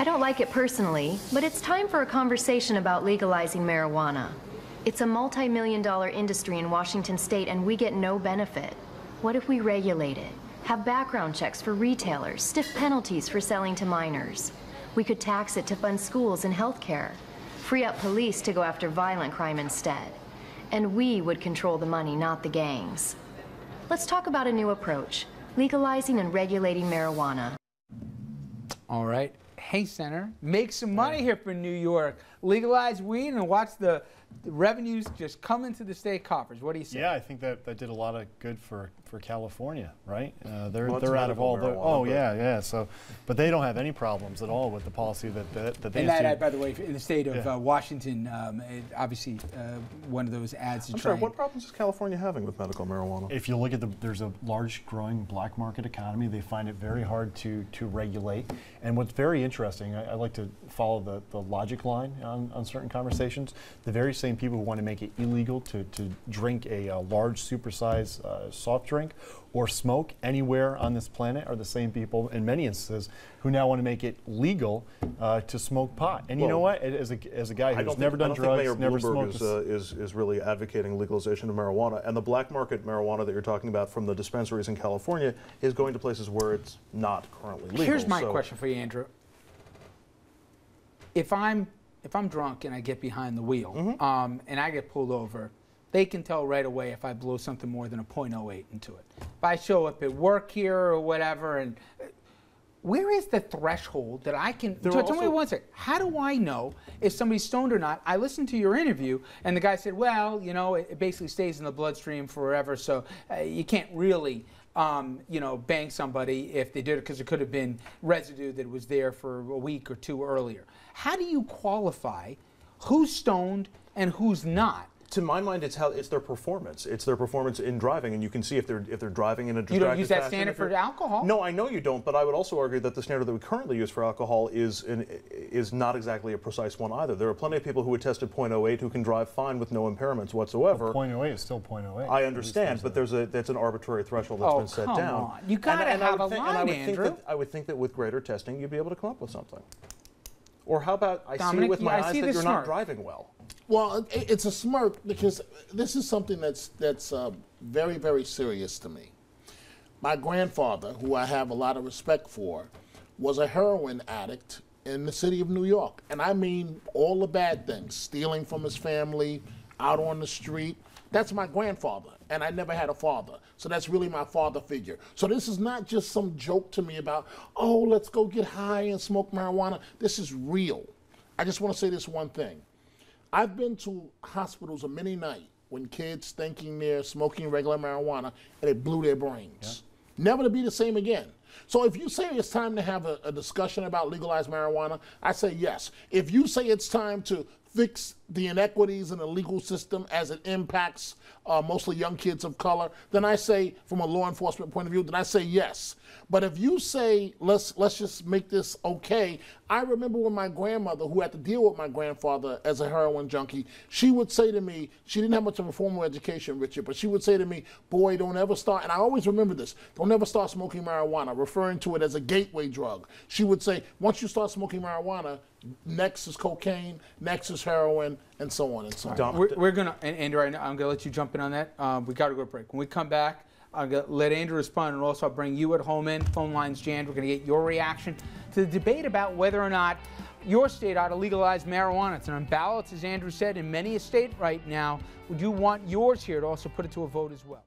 I don't like it personally, but it's time for a conversation about legalizing marijuana. It's a multi-million-dollar industry in Washington state and we get no benefit. What if we regulate it? Have background checks for retailers, stiff penalties for selling to minors. We could tax it to fund schools and health care, free up police to go after violent crime instead. And we would control the money, not the gangs. Let's talk about a new approach, legalizing and regulating marijuana. All right. Hey, Senator, make some money here for New York. Legalize weed and watch the revenues just come into the state coffers. What do you say? Yeah, I think that did a lot of good for California, right? They're Well, out of all the marijuana, yeah. So, but they don't have any problems at all with the policy that they and institute. that, by the way, in the state of Washington, obviously one of those ads to I'm try. sorry, what problems is California having with medical marijuana? If you look at there's a large growing black market economy. They find it very hard to regulate. And what's very interesting, I like to follow the logic line on certain conversations. The very same people who want to make it illegal to drink a large supersized soft drink or smoke anywhere on this planet are the same people in many instances who now want to make it legal to smoke pot. And you know what? As a guy who's never done drugs, never smoked, is really advocating legalization of marijuana. And the black market marijuana that you're talking about from the dispensaries in California is going to places where it's not currently legal. Here's my question for you, Andrew. If I'm drunk and I get behind the wheel and I get pulled over, they can tell right away if I blow something more than a .08 into it. If I show up at work here or whatever, and where is the threshold that I can? Tell me one second. How do I know if somebody's stoned or not? I listened to your interview, and the guy said, well, you know, it basically stays in the bloodstream forever, so you can't really you know, bang somebody if they did it because it could have been residue that was there for a week or two earlier. How do you qualify who's stoned and who's not? To my mind, it's their performance. It's their performance in driving, and you can see if they're driving in a distracted You don't use that fashion. standard for alcohol? No, I know you don't, but I would also argue that the standard that we currently use for alcohol is not exactly a precise one either. There are plenty of people who had tested .08 who can drive fine with no impairments whatsoever. Well, .08 is still .08. I understand, but that's an arbitrary threshold that's been set down. On. You gotta have a line, Andrew. I would think that with greater testing, you'd be able to come up with something. Or how about I Dominic, see with my eyes that you're smirk. not driving well. Well, it's a smirk because this is something that's very, very serious to me. My grandfather, who I have a lot of respect for, was a heroin addict in the city of New York. And I mean all the bad things, stealing from his family, out on the street. That's my grandfather, and I never had a father. So that's really my father figure. So this is not just some joke to me about, oh, let's go get high and smoke marijuana. This is real. I just want to say this one thing. I've been to hospitals a many night when kids thinking they're smoking regular marijuana and it blew their brains. Yeah. Never to be the same again. So if you say it's time to have a discussion about legalized marijuana, I say yes. If you say it's time to fix the inequities in the legal system as it impacts mostly young kids of color, then I say, from a law enforcement point of view, then I say yes. But if you say, let's just make this okay, I remember when my grandmother, who had to deal with my grandfather as a heroin junkie, she would say to me, she didn't have much of a formal education, Richard, but she would say to me, boy, don't ever start, and I always remember this, don't ever start smoking marijuana, referring to it as a gateway drug. She would say, once you start smoking marijuana, next is cocaine, next is heroin, and so on and so on. We're going to, and Andrew, I'm going to let you jump in on that. We got to go to break. When we come back, I'm going to let Andrew respond, and also I'll bring you at home in. Phone lines jammed. We're going to get your reaction to the debate about whether or not your state ought to legalize marijuana. It's on ballots, as Andrew said, in many a state right now. Would you want yours here to also put it to a vote as well?